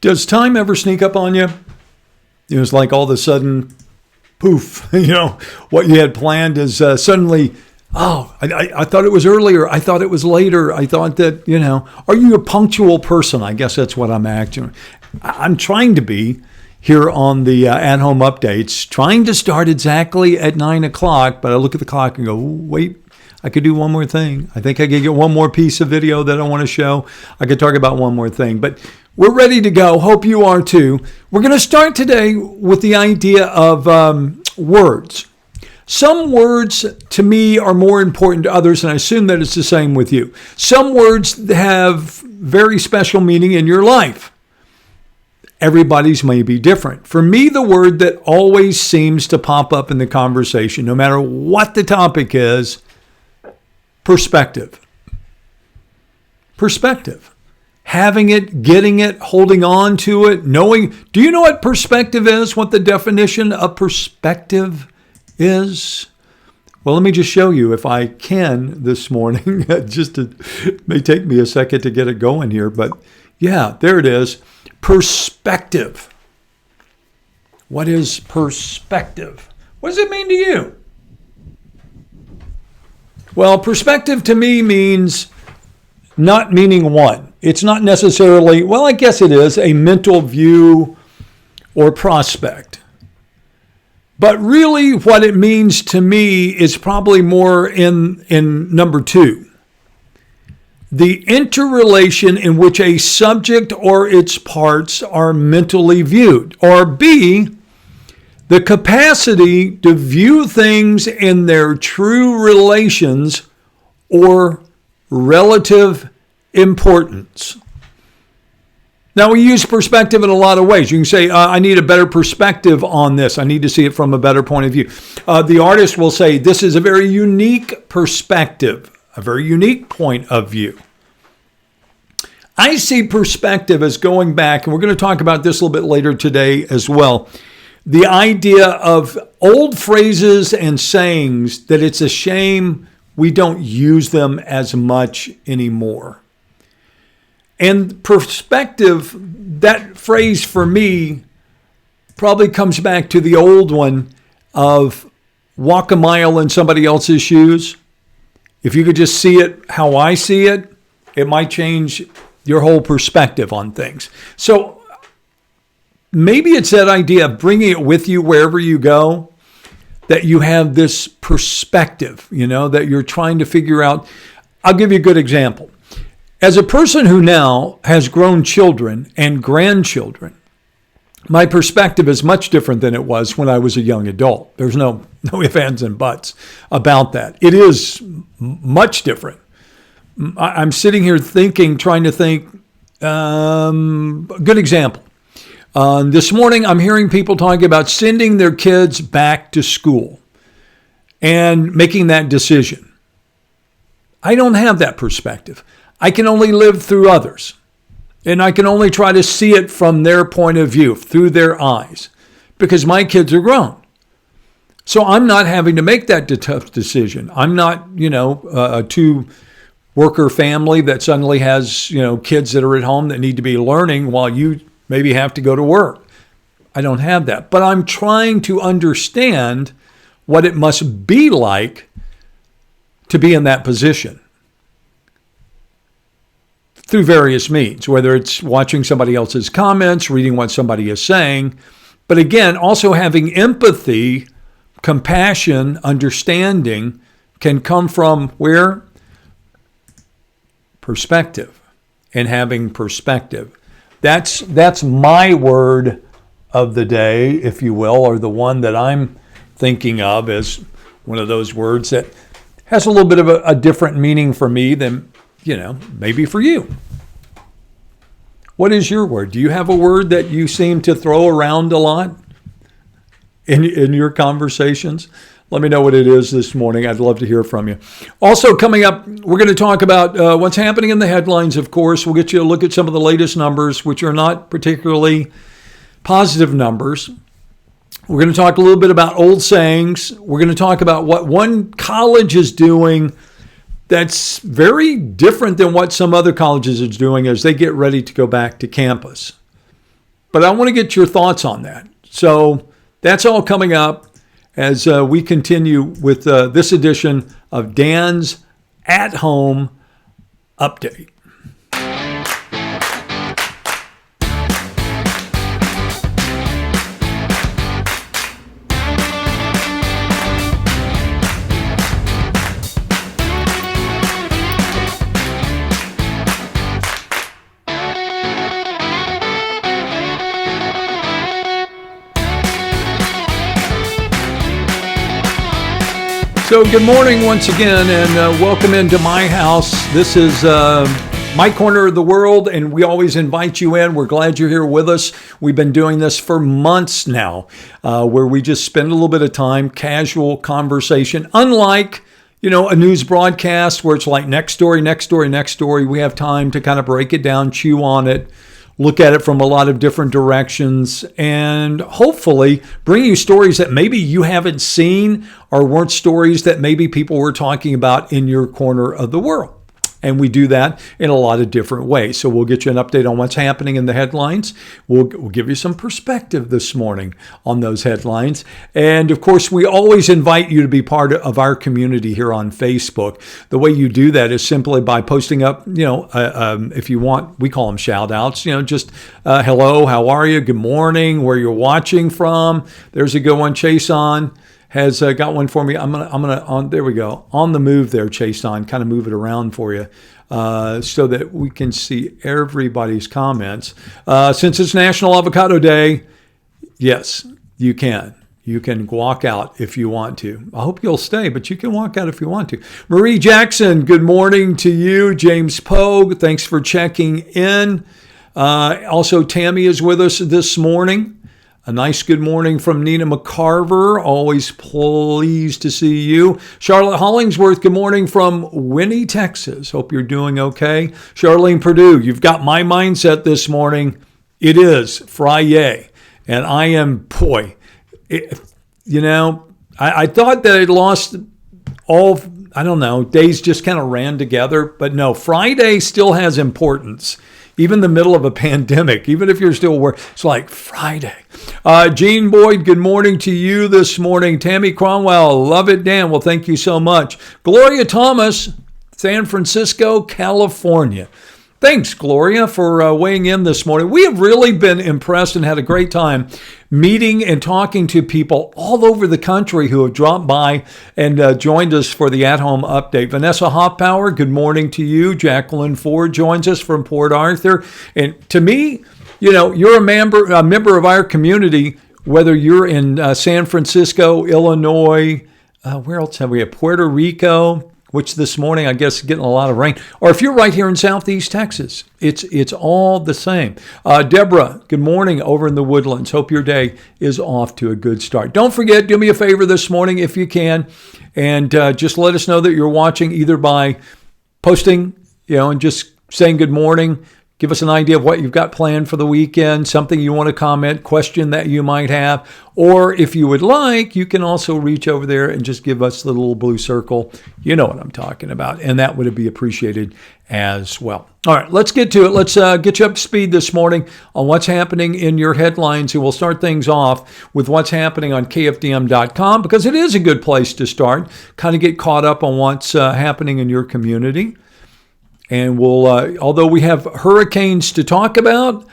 Does time ever sneak up on you? It was like all of a sudden, poof, what you had planned is suddenly, I thought it was earlier. I thought it was later. I thought that, are you a punctual person? I guess that's what I'm actually. I'm trying to be here on the at-home updates, trying to start exactly at 9 o'clock, but I look at the clock and go, wait, I could do one more thing. I think I could get one more piece of video that I want to show. I could talk about one more thing, but we're ready to go. Hope you are too. We're going to start today with the idea of words. Some words to me are more important to others, and I assume that it's the same with you. Some words have very special meaning in your life. Everybody's may be different. For me, the word that always seems to pop up in the conversation, no matter what the topic is, perspective. Perspective. Having it, getting it, holding on to it, knowing. Do you know what perspective is? What the definition of perspective is? Well, let me just show you if I can this morning. It may take me a second to get it going here, but yeah, there it is. Perspective. What is perspective? What does it mean to you? Well, perspective to me means not meaning one. It's not necessarily, well, I guess it is, a mental view or prospect. But really what it means to me is probably more in number two. The interrelation in which a subject or its parts are mentally viewed. Or B, the capacity to view things in their true relations or relative importance. Now, we use perspective in a lot of ways. You can say, I need a better perspective on this. I need to see it from a better point of view. The artist will say, this is a very unique perspective. A very unique point of view. I see perspective as going back, and we're going to talk about this a little bit later today as well, the idea of old phrases and sayings that it's a shame we don't use them as much anymore. And perspective, that phrase for me probably comes back to the old one of walk a mile in somebody else's shoes. If you could just see it how I see it, it might change your whole perspective on things. So maybe it's that idea of bringing it with you wherever you go, that you have this perspective, that you're trying to figure out. I'll give you a good example. As a person who now has grown children and grandchildren, my perspective is much different than it was when I was a young adult. There's no ifs, ands, and buts about that. It is much different. I'm sitting here trying to think, good example. This morning, I'm hearing people talking about sending their kids back to school and making that decision. I don't have that perspective. I can only live through others. And I can only try to see it from their point of view, through their eyes, because my kids are grown. So I'm not having to make that tough decision. I'm not, a two-worker family that suddenly has, kids that are at home that need to be learning while you maybe have to go to work. I don't have that. But I'm trying to understand what it must be like to be in that position through various means, whether it's watching somebody else's comments, reading what somebody is saying, but again, also having empathy, compassion, understanding can come from where? Perspective, and having perspective. That's my word of the day, if you will, or the one that I'm thinking of as one of those words that has a little bit of a different meaning for me than, maybe for you. What is your word? Do you have a word that you seem to throw around a lot in your conversations? Let me know what it is this morning. I'd love to hear from you. Also coming up, we're going to talk about what's happening in the headlines, of course. We'll get you a look at some of the latest numbers, which are not particularly positive numbers. We're going to talk a little bit about old sayings. We're going to talk about what one college is doing that's very different than what some other colleges are doing as they get ready to go back to campus. But I want to get your thoughts on that. So that's all coming up as we continue with this edition of Dan's At Home Update. So good morning once again, and welcome into my house. This is my corner of the world, and we always invite you in. We're glad you're here with us. We've been doing this for months now, where we just spend a little bit of time, casual conversation, unlike a news broadcast where it's like next story, next story, next story. We have time to kind of break it down, chew on it, look at it from a lot of different directions, and hopefully bring you stories that maybe you haven't seen or weren't stories that maybe people were talking about in your corner of the world. And we do that in a lot of different ways. So we'll get you an update on what's happening in the headlines. We'll give you some perspective this morning on those headlines. And of course, we always invite you to be part of our community here on Facebook. The way you do that is simply by posting up, if you want, we call them shout outs, just hello, how are you? Good morning, where you're watching from. There's a good one. Chason has got one for me. I'm gonna there we go. On the move there, Chason, kind of move it around for you so that we can see everybody's comments. Since it's National Avocado Day, yes, you can. You can walk out if you want to. I hope you'll stay, but you can walk out if you want to. Marie Jackson, good morning to you. James Pogue, thanks for checking in. Also, Tammy is with us this morning. A nice good morning from Nina McCarver. Always pleased to see you. Charlotte Hollingsworth, good morning from Winnie, Texas. Hope you're doing okay. Charlene Purdue, you've got my mindset this morning. It is Friday. And I am, I thought that I'd lost all, days just kind of ran together. But no, Friday still has importance. Even in the middle of a pandemic, even if you're still working, it's like Friday. Jean Boyd, good morning to you this morning. Tammy Cromwell, love it, Dan. Well, thank you so much. Gloria Thomas, San Francisco, California. Thanks, Gloria, for weighing in this morning. We have really been impressed and had a great time meeting and talking to people all over the country who have dropped by and joined us for the at-home update. Vanessa Hoffpower, good morning to you. Jacqueline Ford joins us from Port Arthur. And to me, you're a member of our community, whether you're in San Francisco, Illinois, where else have we? Puerto Rico, which this morning, I guess, is getting a lot of rain. Or if you're right here in Southeast Texas, it's all the same. Deborah, good morning over in the Woodlands. Hope your day is off to a good start. Don't forget, do me a favor this morning if you can, and just let us know that you're watching either by posting, and just saying good morning. Give us an idea of what you've got planned for the weekend, something you want to comment, question that you might have. Or if you would like, you can also reach over there and just give us the little blue circle. You know what I'm talking about. And that would be appreciated as well. All right, let's get to it. Let's get you up to speed this morning on what's happening in your headlines. And we'll start things off with what's happening on KFDM.com, because it is a good place to start. Kind of get caught up on what's happening in your community. And we'll, although we have hurricanes to talk about,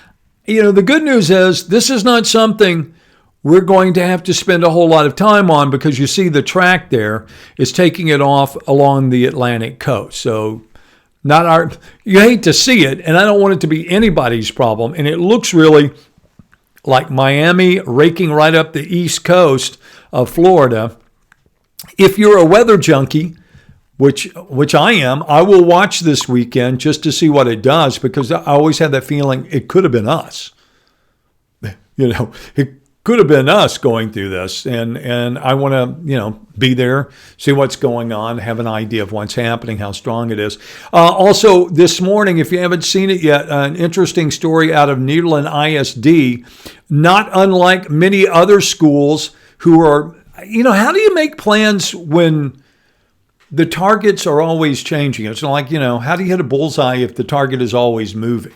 the good news is this is not something we're going to have to spend a whole lot of time on, because you see the track there is taking it off along the Atlantic coast. So you hate to see it, and I don't want it to be anybody's problem. And it looks really like Miami raking right up the east coast of Florida. If you're a weather junkie, which I am, I will watch this weekend just to see what it does, because I always had that feeling it could have been us. It could have been us going through this, and I want to, be there, see what's going on, have an idea of what's happening, how strong it is. Also, this morning, if you haven't seen it yet, an interesting story out of Nederland ISD, not unlike many other schools who are, how do you make plans when the targets are always changing? It's like, how do you hit a bullseye if the target is always moving?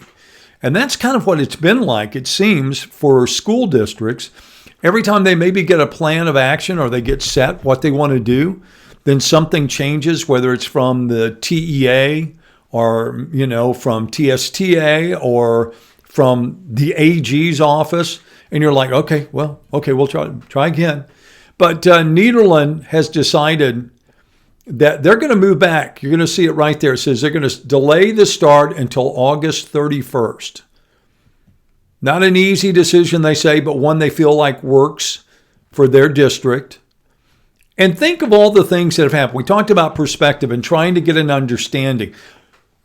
And that's kind of what it's been like, it seems, for school districts. Every time they maybe get a plan of action or they get set what they want to do, then something changes, whether it's from the TEA or, from TSTA or from the AG's office. And you're like, okay, we'll try again. But Nederland has decided that they're going to move back. You're going to see it right there. It says they're going to delay the start until August 31st. Not an easy decision, they say, but one they feel like works for their district. And think of all the things that have happened. We talked about perspective and trying to get an understanding.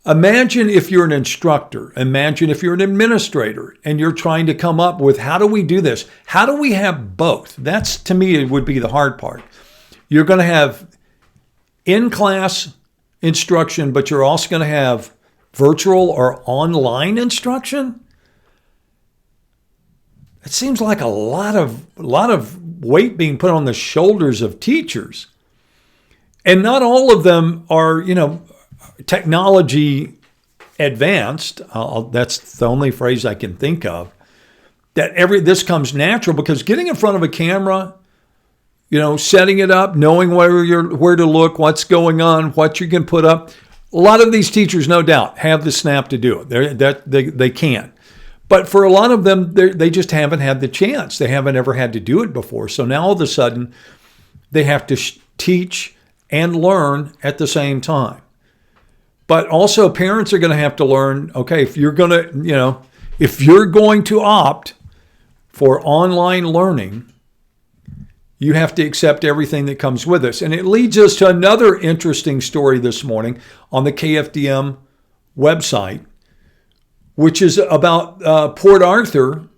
Imagine if you're an instructor. Imagine if you're an administrator and you're trying to come up with, how do we do this? How do we have both? That's, to me, it would be the hard part. You're going to have in-class instruction, but you're also going to have virtual or online instruction. It seems like a lot of weight being put on the shoulders of teachers. And not all of them are, technology advanced. That's the only phrase I can think of. This comes natural, because getting in front of a camera, setting it up, knowing where to look, what's going on, what you can put up. A lot of these teachers, no doubt, have the snap to do it. They can. But for a lot of them, they just haven't had the chance. They haven't ever had to do it before. So now all of a sudden, they have to teach and learn at the same time. But also parents are going to have to learn, okay, if you're going to opt for online learning, you have to accept everything that comes with us. And it leads us to another interesting story this morning on the KFDM website, which is about Port Arthur,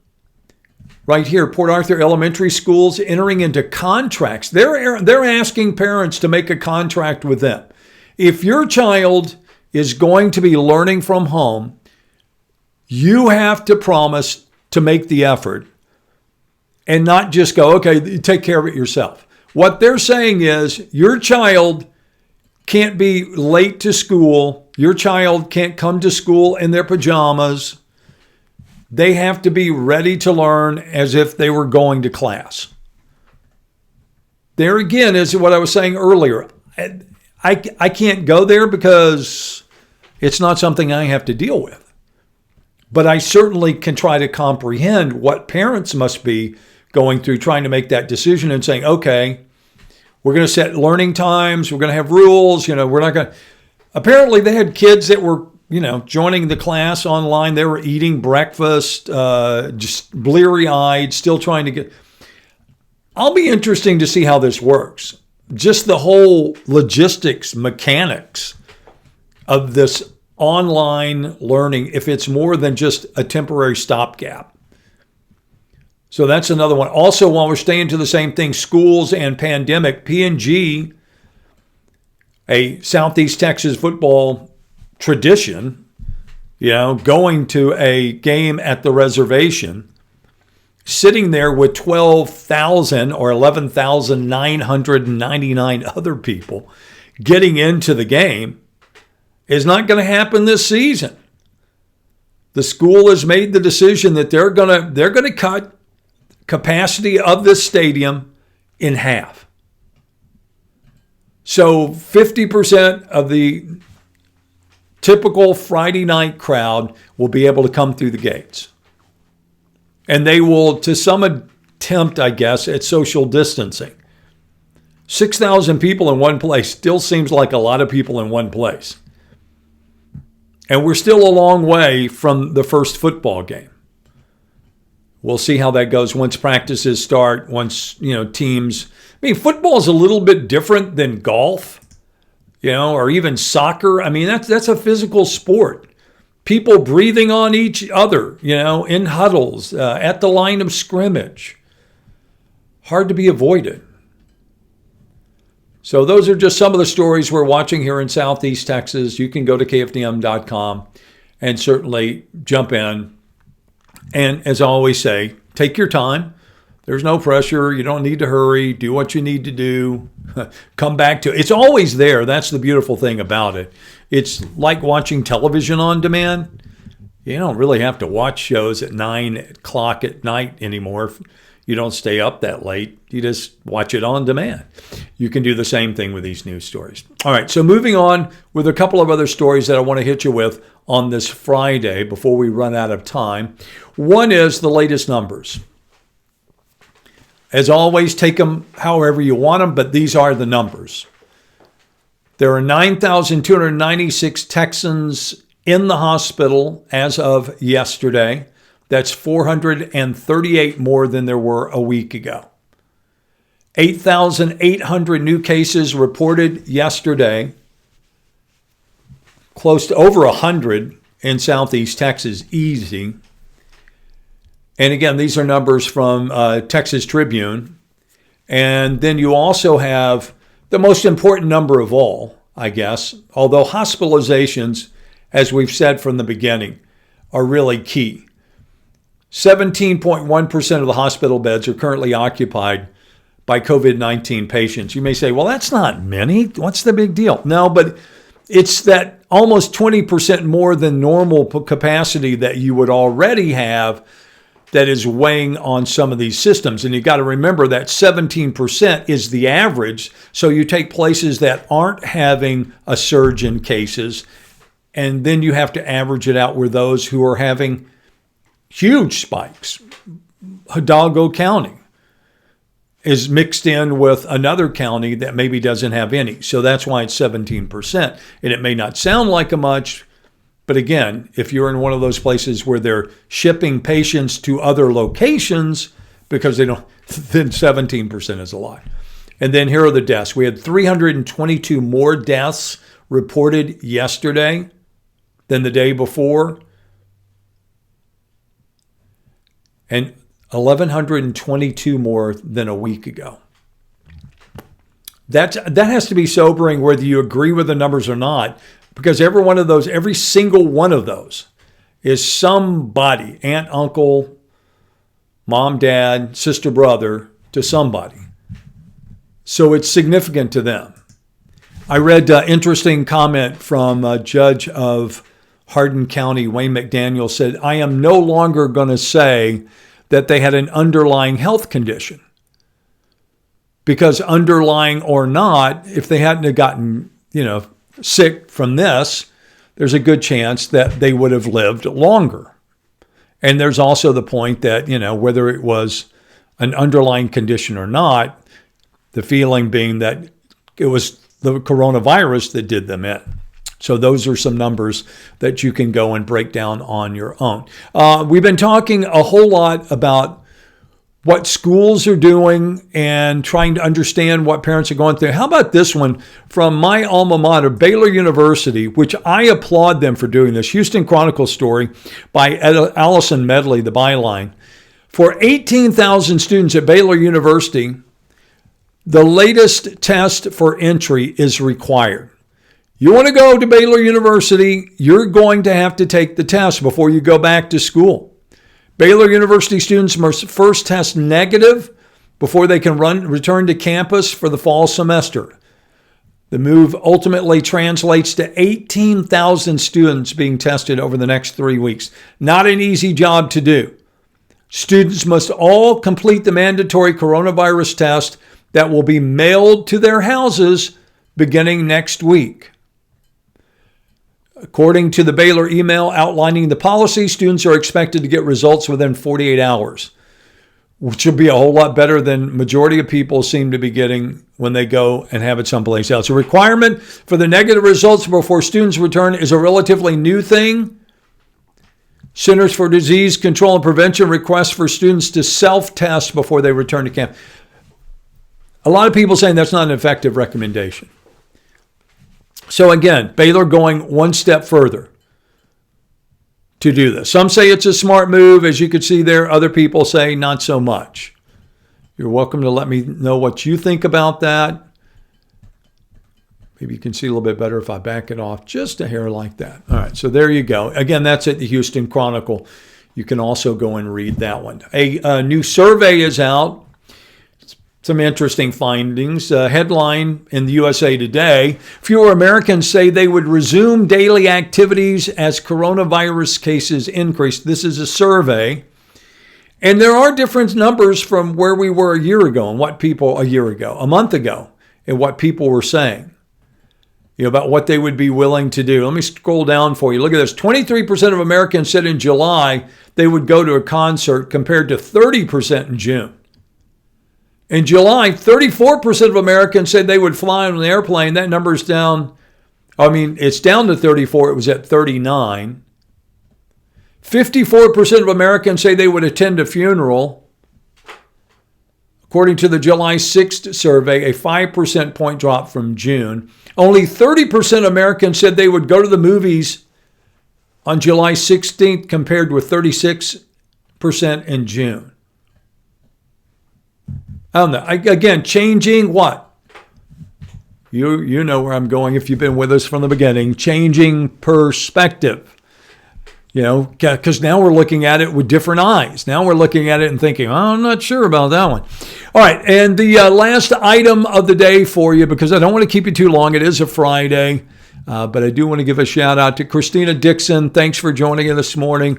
right here, Port Arthur Elementary Schools entering into contracts. They're asking parents to make a contract with them. If your child is going to be learning from home, you have to promise to make the effort and not just go, okay, take care of it yourself. What they're saying is your child can't be late to school. Your child can't come to school in their pajamas. They have to be ready to learn as if they were going to class. There again is what I was saying earlier. I can't go there because it's not something I have to deal with. But I certainly can try to comprehend what parents must be going through, trying to make that decision and saying, okay, we're going to set learning times. We're going to have rules. We're not going to. Apparently, they had kids that were, joining the class online. They were eating breakfast, just bleary-eyed, still trying to get. I'll be interesting to see how this works. Just the whole logistics, mechanics of this online learning, if it's more than just a temporary stopgap. So that's another one. Also, while we're staying to the same thing, schools and pandemic, P&G, a Southeast Texas football tradition, going to a game at the reservation, sitting there with 12,000 or 11,999 other people getting into the game, is not going to happen this season. The school has made the decision that they're going to cut capacity of this stadium in half. So 50% of the typical Friday night crowd will be able to come through the gates. And they will, to some attempt, I guess, at social distancing. 6,000 people in one place still seems like a lot of people in one place. And we're still a long way from the first football game. We'll see how that goes once practices start, once, teams. Football is a little bit different than golf, or even soccer. That's a physical sport. People breathing on each other, in huddles, at the line of scrimmage. Hard to be avoided. So those are just some of the stories we're watching here in Southeast Texas. You can go to KFDM.com and certainly jump in. And as I always say, take your time. There's no pressure. You don't need to hurry. Do what you need to do. Come back to it. It's always there. That's the beautiful thing about it. It's like watching television on demand. You don't really have to watch shows at 9 o'clock at night anymore. You don't stay up that late. You just watch it on demand. You can do the same thing with these news stories. All right, so moving on with a couple of other stories that I want to hit you with on this Friday before we run out of time. One is the latest numbers. As always, take them however you want them, but these are the numbers. There are 9,296 Texans in the hospital as of yesterday. That's 438 more than there were a week ago. 8,800 new cases reported yesterday. Close to over 100 in Southeast Texas, easy. And again, these are numbers from Texas Tribune. And then you also have the most important number of all, I guess, although hospitalizations, as we've said from the beginning, are really key. 17.1% of the hospital beds are currently occupied by COVID-19 patients. You may say, well, that's not many. What's the big deal? No, but it's that almost 20% more than normal capacity that you would already have that is weighing on some of these systems. And you got to remember that 17% is the average. So you take places that aren't having a surge in cases, and then you have to average it out with those who are having huge spikes. Hidalgo County is mixed in with another county that maybe doesn't have any. So that's why it's 17%. And it may not sound like a much, but again, if you're in one of those places where they're shipping patients to other locations because they don't, then 17% is a lot. And then here are the deaths. We had 322 more deaths reported yesterday than the day before. And 1,122 more than a week ago. That has to be sobering whether you agree with the numbers or not, because every single one of those is somebody, aunt, uncle, mom, dad, sister, brother, to somebody. So it's significant to them. I read an interesting comment from a judge of Hardin County, Wayne McDaniel, said, I am no longer going to say that they had an underlying health condition. Because underlying or not, if they hadn't have gotten, sick from this, there's a good chance that they would have lived longer. And there's also the point that, whether it was an underlying condition or not, the feeling being that it was the coronavirus that did them in. So those are some numbers that you can go and break down on your own. We've been talking a whole lot about what schools are doing and trying to understand what parents are going through. How about this one from my alma mater, Baylor University, which I applaud them for doing this. Houston Chronicle story by Allison Medley, the byline. For 18,000 students at Baylor University, the latest test for entry is required. You want to go to Baylor University, you're going to have to take the test before you go back to school. Baylor University students must first test negative before they can return to campus for the fall semester. The move ultimately translates to 18,000 students being tested over the next 3 weeks. Not an easy job to do. Students must all complete the mandatory coronavirus test that will be mailed to their houses beginning next week. According to the Baylor email outlining the policy, students are expected to get results within 48 hours, which will be a whole lot better than majority of people seem to be getting when they go and have it someplace else. A requirement for the negative results before students return is a relatively new thing. Centers for Disease Control and Prevention requests for students to self-test before they return to camp. A lot of people saying that's not an effective recommendation. So again, Baylor going one step further to do this. Some say it's a smart move. As you can see there, other people say not so much. You're welcome to let me know what you think about that. Maybe you can see a little bit better if I back it off just a hair like that. All right, so there you go. Again, that's at the Houston Chronicle. You can also go and read that one. A new survey is out. Some interesting findings. Headline in the USA Today, fewer Americans say they would resume daily activities as coronavirus cases increase. This is a survey. And there are different numbers from where we were a year ago and a month ago, and what people were saying, about what they would be willing to do. Let me scroll down for you. Look at this. 23% of Americans said in July they would go to a concert compared to 30% in June. In July, 34% of Americans said they would fly on an airplane. That number's down. It's down to 34. It was at 39. 54% of Americans say they would attend a funeral. According to the July 6th survey, a 5% point drop from June. Only 30% of Americans said they would go to the movies on July 16th compared with 36% in June. I don't know. Again, changing what? You know where I'm going if you've been with us from the beginning. Changing perspective. Because now we're looking at it with different eyes. Now we're looking at it and thinking, I'm not sure about that one. All right, and the last item of the day for you, because I don't want to keep you too long. It is a Friday. But I do want to give a shout out to Christina Dixon. Thanks for joining us this morning.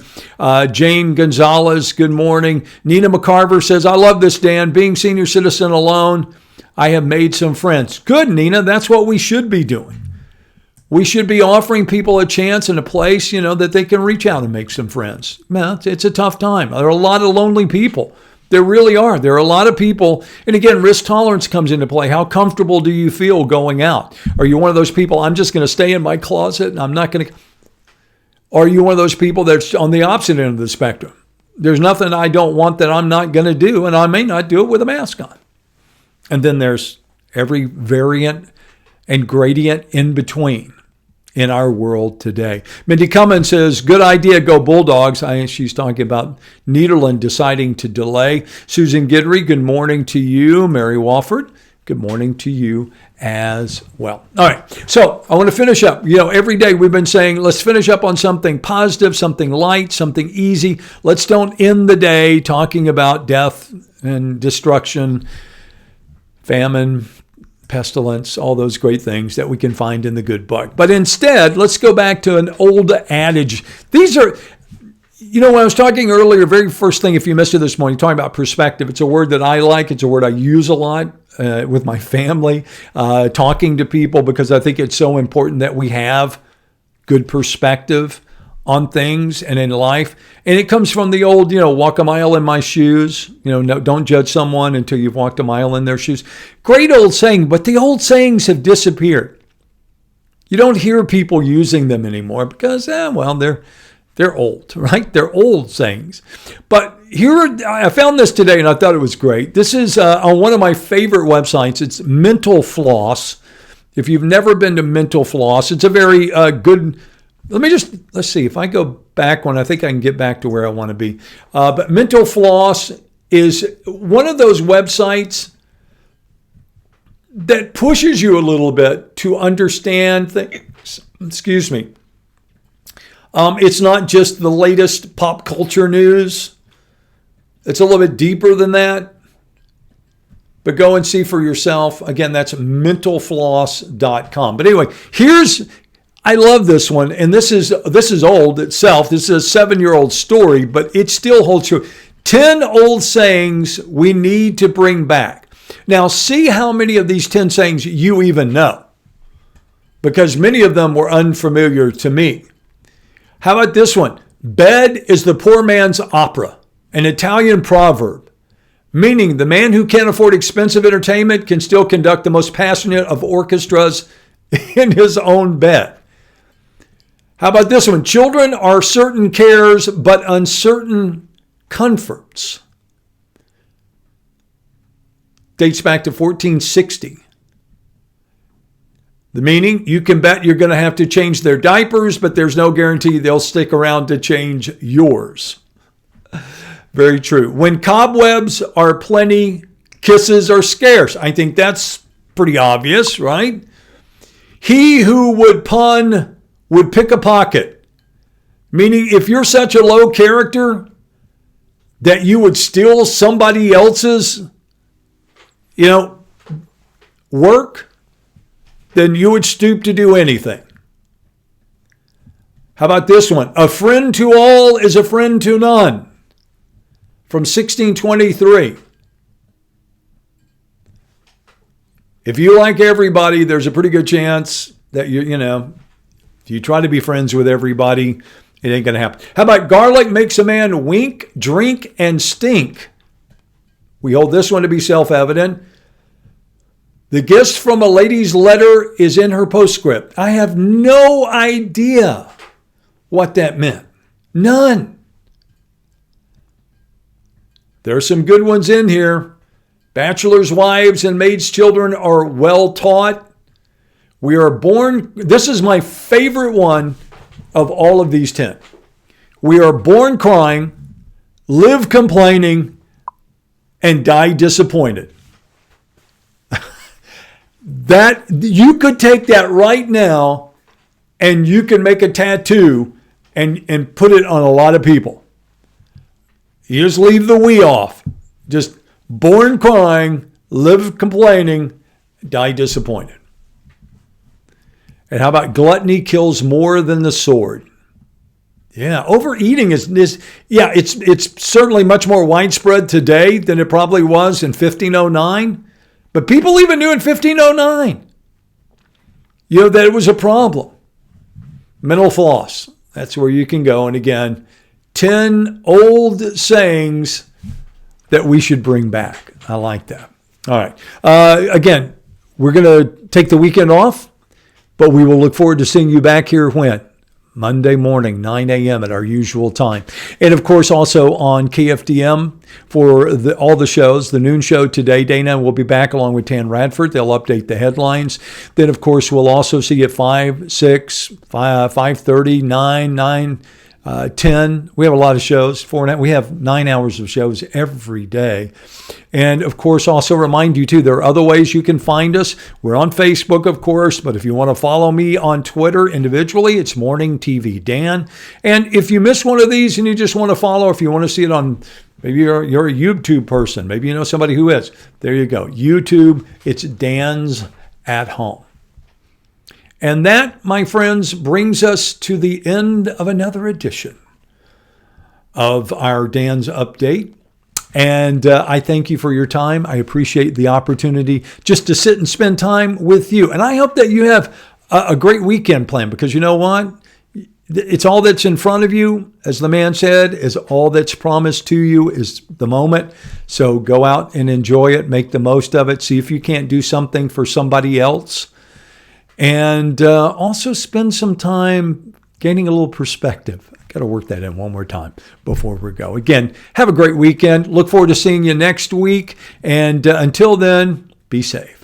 Jane Gonzalez, good morning. Nina McCarver says, I love this, Dan. Being senior citizen alone, I have made some friends. Good, Nina. That's what we should be doing. We should be offering people a chance and a place, that they can reach out and make some friends. Man, it's a tough time. There are a lot of lonely people. There really are. There are a lot of people. And again, risk tolerance comes into play. How comfortable do you feel going out? Are you one of those people, I'm just going to stay in my closet and I'm not going to? Are you one of those people that's on the opposite end of the spectrum? There's nothing I don't want that I'm not going to do, and I may not do it with a mask on. And then there's every variant and gradient in between in our world today. Mindy Cummins says, good idea, go Bulldogs. She's talking about Nederland deciding to delay. Susan Guidry, good morning to you. Mary Wofford, good morning to you as well. All right, so I want to finish up. Every day we've been saying, let's finish up on something positive, something light, something easy. Let's don't end the day talking about death and destruction, famine, pestilence, all those great things that we can find in the good book. But instead, let's go back to an old adage. These are, when I was talking earlier, very first thing, if you missed it this morning, talking about perspective, it's a word that I like. It's a word I use a lot with my family, talking to people, because I think it's so important that we have good perspective on things and in life. And it comes from the old, walk a mile in my shoes. No, don't judge someone until you've walked a mile in their shoes. Great old saying, but the old sayings have disappeared. You don't hear people using them anymore because, they're old, right? They're old sayings. But here, I found this today and I thought it was great. This is on one of my favorite websites. It's Mental Floss. If you've never been to Mental Floss, it's a very good. Let's see if I go back one. I think I can get back to where I want to be. But Mental Floss is one of those websites that pushes you a little bit to understand things. Excuse me. It's not just the latest pop culture news. It's a little bit deeper than that. But go and see for yourself. Again, that's mentalfloss.com. But anyway, I love this one, and this is old itself. This is a 7-year-old story, but it still holds true. 10 old sayings we need to bring back. Now, see how many of these 10 sayings you even know, because many of them were unfamiliar to me. How about this one? Bed is the poor man's opera, an Italian proverb, meaning the man who can't afford expensive entertainment can still conduct the most passionate of orchestras in his own bed. How about this one? Children are certain cares, but uncertain comforts. Dates back to 1460. The meaning, you can bet you're going to have to change their diapers, but there's no guarantee they'll stick around to change yours. Very true. When cobwebs are plenty, kisses are scarce. I think that's pretty obvious, right? He who would pun would pick a pocket. Meaning, if you're such a low character that you would steal somebody else's, work, then you would stoop to do anything. How about this one? A friend to all is a friend to none. From 1623. If you like everybody, there's a pretty good chance that if you try to be friends with everybody, it ain't going to happen. How about garlic makes a man wink, drink, and stink? We hold this one to be self-evident. The gist from a lady's letter is in her postscript. I have no idea what that meant. None. There are some good ones in here. Bachelors' wives and maids' children are well taught. We are born, this is my favorite one of all of these 10. We are born crying, live complaining, and die disappointed. That you could take that right now and you can make a tattoo and put it on a lot of people. You just leave the we off. Just born crying, live complaining, die disappointed. And how about gluttony kills more than the sword? Yeah, overeating is it's certainly much more widespread today than it probably was in 1509. But people even knew in 1509, that it was a problem. Mental floss, that's where you can go. And again, 10 old sayings that we should bring back. I like that. All right. Again, we're going to take the weekend off, but we will look forward to seeing you back here when? Monday morning, 9 a.m. at our usual time. And of course, also on KFDM for all the shows, the noon show today. Dana will be back along with Tan Radford. They'll update the headlines. Then, of course, we'll also see at 5, 6, 5:30, 9, 10. We have a lot of shows. We have 9 hours of shows every day. And of course, also remind you too, there are other ways you can find us. We're on Facebook, of course, but if you want to follow me on Twitter individually, it's Morning TV Dan. And if you miss one of these and you just want to follow, if you want to see it on, maybe you're a YouTube person, maybe you know somebody who is, there you go. YouTube, it's Dan's at Home. And that, my friends, brings us to the end of another edition of our Dan's Update. And I thank you for your time. I appreciate the opportunity just to sit and spend time with you. And I hope that you have a great weekend planned, because you know what? It's all that's in front of you, as the man said, is all that's promised to you is the moment. So go out and enjoy it. Make the most of it. See if you can't do something for somebody else. And also spend some time gaining a little perspective. Got to work that in one more time before we go. Again, have a great weekend. Look forward to seeing you next week. And until then, be safe.